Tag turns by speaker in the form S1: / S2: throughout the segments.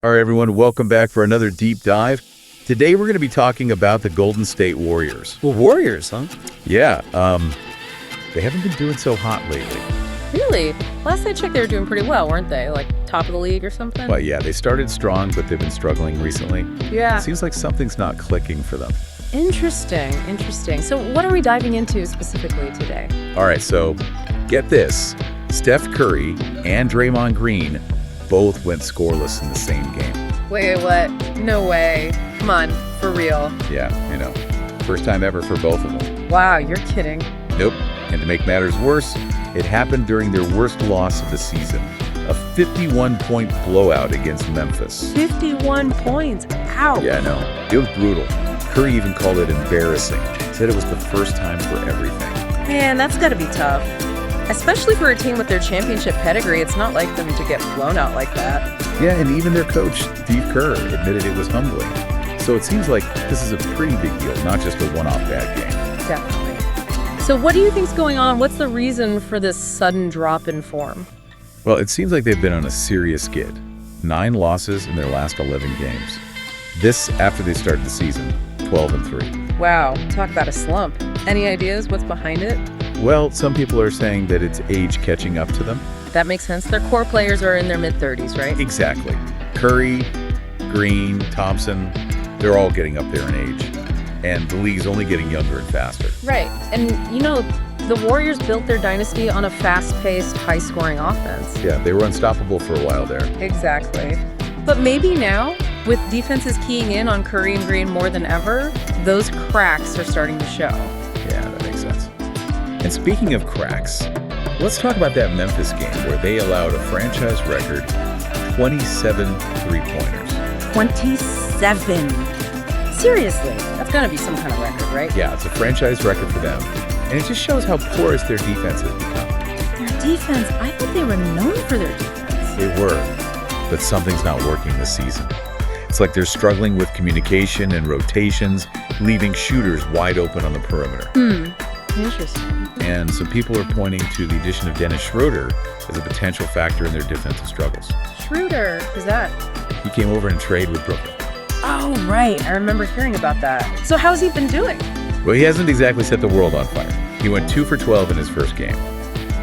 S1: All right, everyone, welcome back for another deep dive. Today, we're going to be talking about the Golden State Warriors.
S2: Well, Warriors, huh?
S1: Yeah, they haven't been doing so hot lately.
S3: Really? Last I checked, they were doing pretty well, weren't they? Like top of the league or something?
S1: But yeah, they started strong, but they've been struggling recently.
S3: Yeah.
S1: It seems like something's not clicking for them.
S3: Interesting. So what are we diving into specifically today?
S1: All right, so get this. Steph Curry and Draymond Green both went scoreless in the same game.
S3: Wait, what? No way. Come on, for real.
S1: Yeah, I know. First time ever for both of them.
S3: Wow, you're kidding.
S1: Nope. And to make matters worse, it happened during their worst loss of the season, a 51-point blowout against Memphis.
S3: 51 points. Ow.
S1: Yeah, I know. It was brutal. Curry even called it embarrassing. Said it was the first time for everything.
S3: Man, that's gotta be tough. Especially for a team with their championship pedigree, it's not like them to get blown out like that.
S1: Yeah, and even their coach, Steve Kerr, admitted it was humbling. So it seems like this is a pretty big deal, not just a one-off bad game.
S3: Definitely. So what do you think's going on? What's the reason for this sudden drop in form?
S1: Well, it seems like they've been on a serious skid. 9 losses in their last 11 games. This after they started the season, 12-3.
S3: Wow, talk about a slump. Any ideas what's behind it?
S1: Well, some people are saying that it's age catching up to them.
S3: That makes sense. Their core players are in their mid-30s, right?
S1: Exactly. Curry, Green, Thompson, they're all getting up there in age. And the league's only getting younger and faster.
S3: Right. And, the Warriors built their dynasty on a fast-paced, high-scoring offense.
S1: Yeah, they were unstoppable for a while there.
S3: Exactly. But maybe now, with defenses keying in on Curry and Green more than ever, those cracks are starting to show.
S1: Yeah, that makes sense. And speaking of cracks, let's talk about that Memphis game where they allowed a franchise record 27 three-pointers.
S3: 27. Seriously, that's got to be some kind of record, right?
S1: Yeah, it's a franchise record for them. And it just shows how porous their defense has become.
S3: Their defense? I thought they were known for their defense.
S1: They were, but something's not working this season. It's like they're struggling with communication and rotations, leaving shooters wide open on the perimeter.
S3: Interesting.
S1: And some people are pointing to the addition of Dennis Schröder as a potential factor in their defensive struggles.
S3: Schröder, who's that?
S1: He came over and traded with Brooklyn.
S3: Oh, right. I remember hearing about that. So how's he been doing?
S1: Well, he hasn't exactly set the world on fire. He went 2 for 12 in his first game.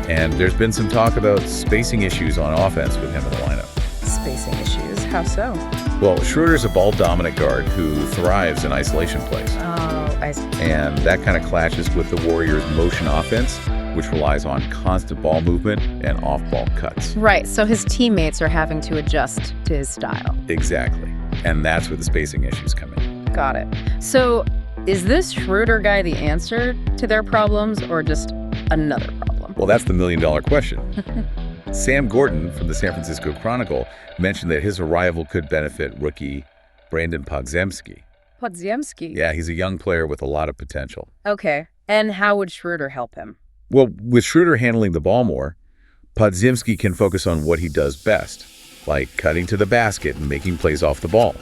S1: And there's been some talk about spacing issues on offense with him in the lineup.
S3: Spacing issues? How so?
S1: Well, Schroeder's a ball-dominant guard who thrives in isolation plays.
S3: Oh, I see.
S1: And that kind of clashes with the Warriors' motion offense, which relies on constant ball movement and off-ball cuts.
S3: Right, so his teammates are having to adjust to his style.
S1: Exactly. And that's where the spacing issues come in.
S3: Got it. So is this Schröder guy the answer to their problems or just another problem?
S1: Well, that's the million-dollar question. Sam Gordon from the San Francisco Chronicle mentioned that his arrival could benefit rookie Brandin Podziemski.
S3: Podziemski?
S1: Yeah, he's a young player with a lot of potential.
S3: Okay, and how would Schröder help him?
S1: Well, with Schröder handling the ball more, Podziemski can focus on what he does best, like cutting to the basket and making plays off the ball.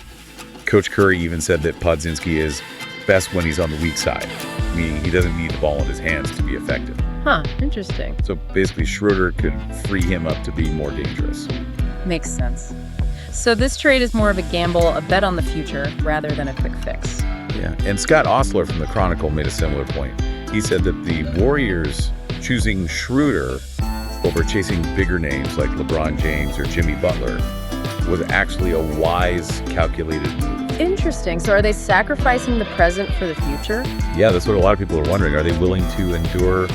S1: Coach Curry even said that Podziemski is best when he's on the weak side, meaning he doesn't need the ball in his hands to be effective.
S3: Huh, interesting.
S1: So basically, Schröder could free him up to be more dangerous.
S3: Makes sense. So this trade is more of a gamble, a bet on the future, rather than a quick fix.
S1: Yeah, and Scott Ostler from the Chronicle made a similar point. He said that the Warriors choosing Schröder over chasing bigger names like LeBron James or Jimmy Butler was actually a wise, calculated move.
S3: Interesting. So are they sacrificing the present for the future?
S1: Yeah, that's what a lot of people are wondering. Are they willing to endure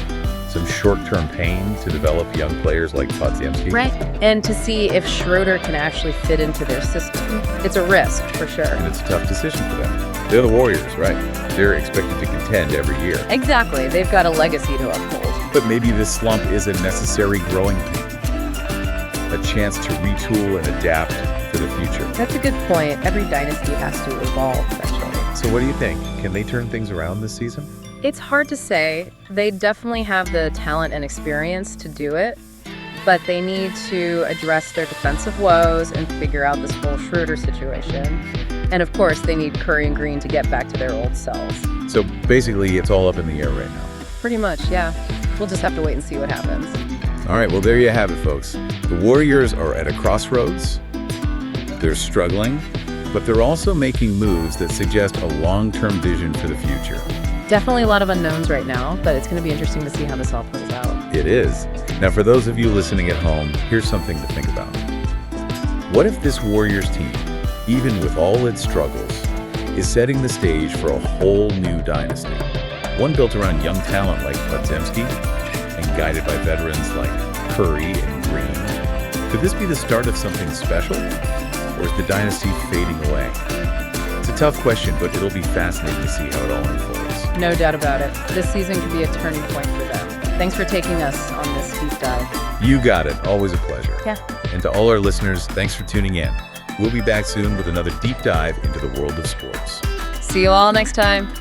S1: some short-term pain to develop young players like Podziemski?
S3: Right. And to see if Schröder can actually fit into their system. It's a risk, for sure.
S1: And it's a tough decision for them. They're the Warriors, right? They're expected to contend every year.
S3: Exactly. They've got a legacy to uphold.
S1: But maybe this slump is a necessary growing pain, a chance to retool and adapt for the future.
S3: That's a good point. Every dynasty has to evolve eventually.
S1: So what do you think? Can they turn things around this season?
S3: It's hard to say. They definitely have the talent and experience to do it, but they need to address their defensive woes and figure out this whole Schröder situation. And of course, they need Curry and Green to get back to their old selves.
S1: So basically, it's all up in the air right now.
S3: Pretty much, yeah. We'll just have to wait and see what happens.
S1: All right, well, there you have it, folks. The Warriors are at a crossroads. They're struggling, but they're also making moves that suggest a long-term vision for the future.
S3: Definitely a lot of unknowns right now, but it's going to be interesting to see how this all plays out.
S1: It is. Now, for those of you listening at home, here's something to think about. What if this Warriors team, even with all its struggles, is setting the stage for a whole new dynasty? One built around young talent like Podziemski and guided by veterans like Curry and Green. Could this be the start of something special, or is the dynasty fading away? It's a tough question, but it'll be fascinating to see how it all unfolds.
S3: No doubt about it. This season could be a turning point for them. Thanks for taking us on this deep dive.
S1: You got it. Always a pleasure.
S3: Yeah.
S1: And to all our listeners, thanks for tuning in. We'll be back soon with another deep dive into the world of sports.
S3: See you all next time.